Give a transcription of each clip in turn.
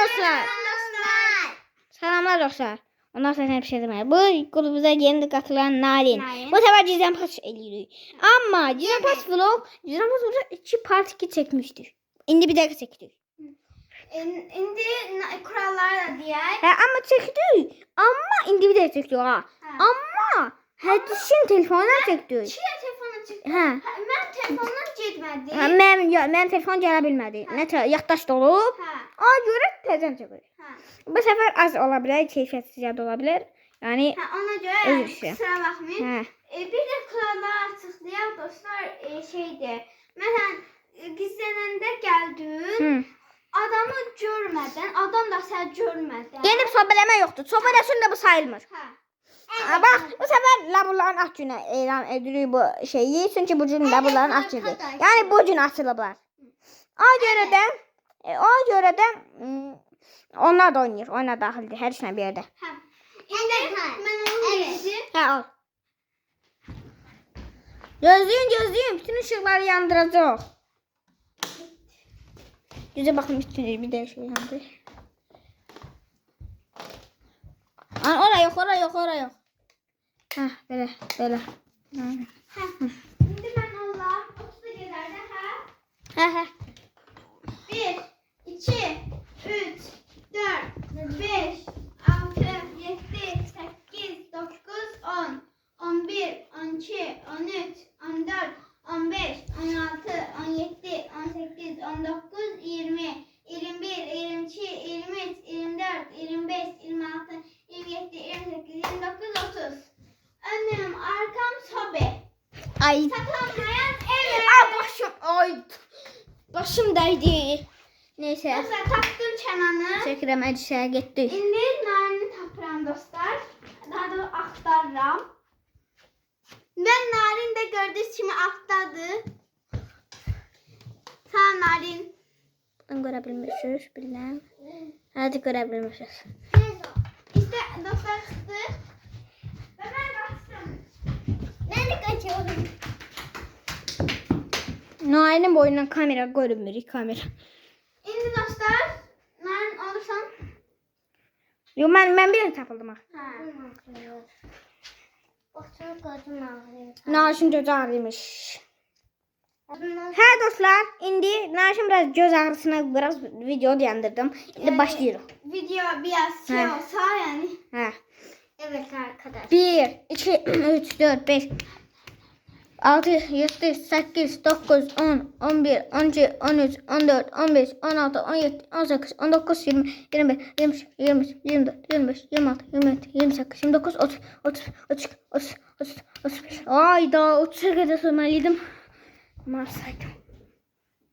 dostlar. Salamlar dostlar. Ondan sonra bir şey demeyin. Bu grubumuza yeni katılan Narin. Bu sefer Gizem Paç eliyoruz. Ama Gizem Paç vlog, Gizem Paç vlog 2 part 2 çekmiştir. İndi bir dakika çektik. İndi kurallar da diye. Ama çektik. Ama indi bir dakika çektik ha. Ama hədişin telefonundan çekdik. Çiyə telefona çıxdı? Hə. Mən telefondan getmədi. Mənim telefon gələ bilmədi. Nə yaddaş olub. Ona görə təzən çəkirik. Bu sefer az olabilir, keyfiyetsiz ya da olabilir. Yani Ona göre kusura bakmayın. Bir de kurallar açıklayalım dostlar şeydi. Mesela gizlenende geldin. Adamı görmeden, adam da sen görmeden. Yeni bir sohbeleme yoktu. Sohbelesin de bu sayılmır. Bak bu sefer laburların aç günü elan ediliyor bu şeyi. Çünkü bu gün laburların aç günü. Yani bu gün açılıblar. O göre de onlar da oynayır. Oyuna dahildir. Her işine bir yerde. Al. Gözlüyün. Bütün ışıkları yandıracak. Yüze bakın üstüne bir de şey yandı. Oraya yok. Heh, böyle. Şimdi ben Allah 30'da gelerde He. 1, 2, 3, 4, 5, 6, 7, 8, 9, 10, 11, 12, 13, 14, 15, 16, 17, 18, 19, 20, 21, 22, 23, 24, 25, 26, 27, 28, 29, 30. Önüm, arkam, sobe. Ay. Saklanmayan evet. Başım değdi. Neyse. Dostlar taktım çananı. Çekirəm əcişəyə getdik. İndi narini tapıram dostlar. Daha da aktarıram. Ben narin de gördüğünüz kimi aktardı. Sağ narin. Bunu görə bilmişiz, bilmem. Hadi görə bilmişiz. İşte dostlar çıktı. Ve ben kaçtım. Ben de kaçıyorum. Nail'in boyundan kamera görünmür, kamera. İndi dostlar. Narin olursan. Yo, ben bir tapıldım ha. Naşın göz ağrıymış. Hə dostlar, indi Naşın biraz göz ağrısına biraz video dayandırdım. İndi başlayırıq. Video biraz şey olsa yani. Hə. Evet arkadaşlar. 1, 2, 3, 4, 5, 6, 7, 8, 9, 10, 11, 12, 13, 14, 15, 16, 17, 18, 19, 20, 21, 23, 22, 24, 25, 26, 27, 28, 29, 30, 30, 32, 30, 30, 35. Ayda 30'a kadar söylemeliydim. Marsaydım.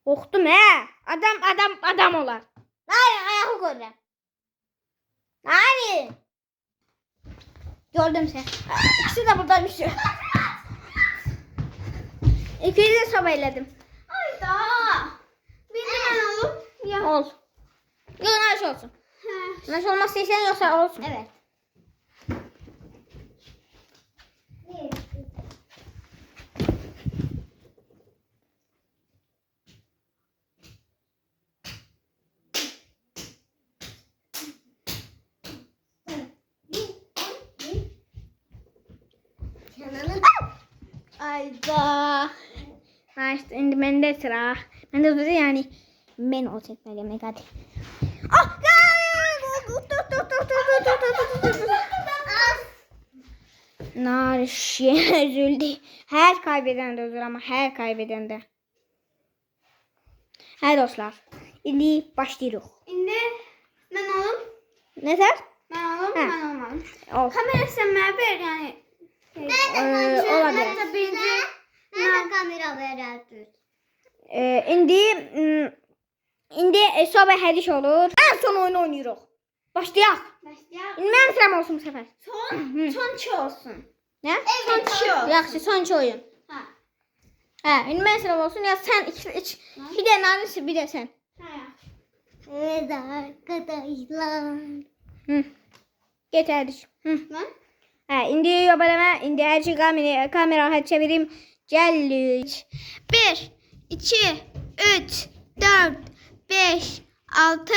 Korktum he. Adam olar. Hayır, ayağı görürüm. Hayır. Gördüm sen. İkisi de buradaymış. İkisi de sabahledim. Ayda. Bir de ben olup. Ya. Ol. Yok nasıl olsun. Nasıl olmazsa sen yoksa olsun. Evet. Ayda. İşte şimdi bende sıra. Ben de dedi yani ben o çekmeliyim hadi. Ah! Nariş üzüldü. Her kaybeden de üzülür ama her kaybeden de. Hə dostlar. İndi başlayırıq. İndi ben olup. Ne der? Ben olup ben olmadım. Ol. Kamera sen ver yani. Olabilir. Ben de birinci. Ben de kamera verirdim. İndi sabah hədiş olur. En son oyunu oynayırıq. Başlayaq. Başlayalım. İndi mənim sıram olsun bu sefer. Son çi olsun. Ne? Son çi olsun. Yaxşı, son oyun. Ha. Hə, indi mənim sıram olsun. Ya sen iki de Narin, bir de sen. Ha. Evet arkadaşlar. Get hədiş. Ben? Hə, indi yobalama, indi hər şey kamera çevirim. Gəldik. 1, 2, 3, 4, 5, 6,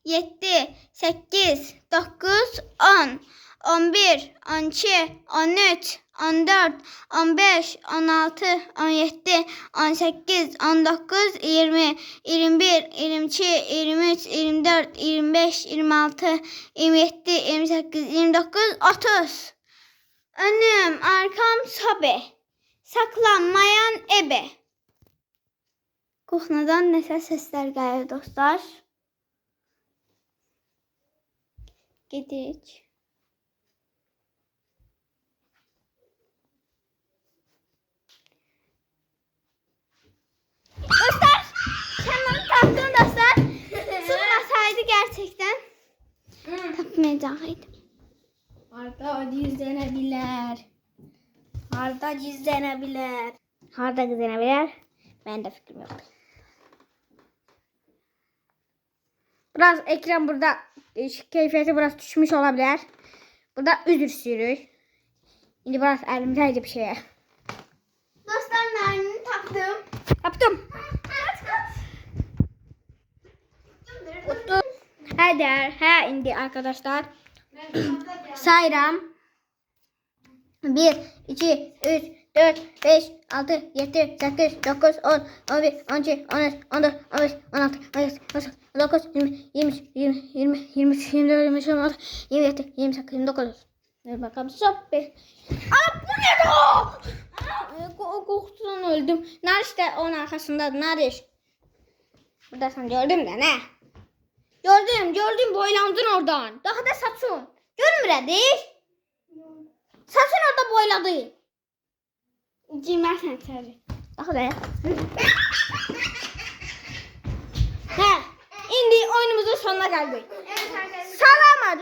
7, 8, 9, 10, 11, 12, 13, 14, 15, 16, 17, 18, 19, 20, 21, 22, 23, 24, 25, 26, 27, 28, 29, 30. Önüm, arkam sobe. Saklanmayan ebe. Kuxnadan nəsə səslər gəlir dostlar. Gedik. Dostlar, kanalı tapdım dostlar. Sıkmasaydı gerçekten tapmayacaqdım. Harda gizlenebilir? Harda gizlenebilir? Harda gizlenebilir? Ben de fikrim yok. Biraz ekran burada keyfiyeti biraz düşmüş olabilir. Burada üzür istəyirik. İndi biraz əlimdə idi bir şeye. Dostlar, narini tapdım. Yaptım. Tuttum. Hə, indi arkadaşlar. Sayıram. 1, 2, 3, 4, 5, 6, 7, 8, 9, 10, 11, 12, 13, 14, 15, 16, 17, 18, 19, 20, 23, 20, 23, 24, 25, 26, 27, 28, 29. Ver bakalım. Stop be. Aa, bu ne o? Korkudan öldüm. Nerede onun arkasındadır? Nerede? Buradasın, gördüm de ne? Gördüm boylandın oradan. Daha da saçın. Görmürədik. Saçın orada boyladı. Girmərsən içəri. Daha da. Hə, indi oyunumuzun sonuna gəldik. Evet arkadaşlar. Salamat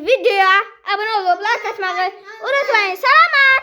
videoya abunə olub like atmağı unutmayın. Salamat.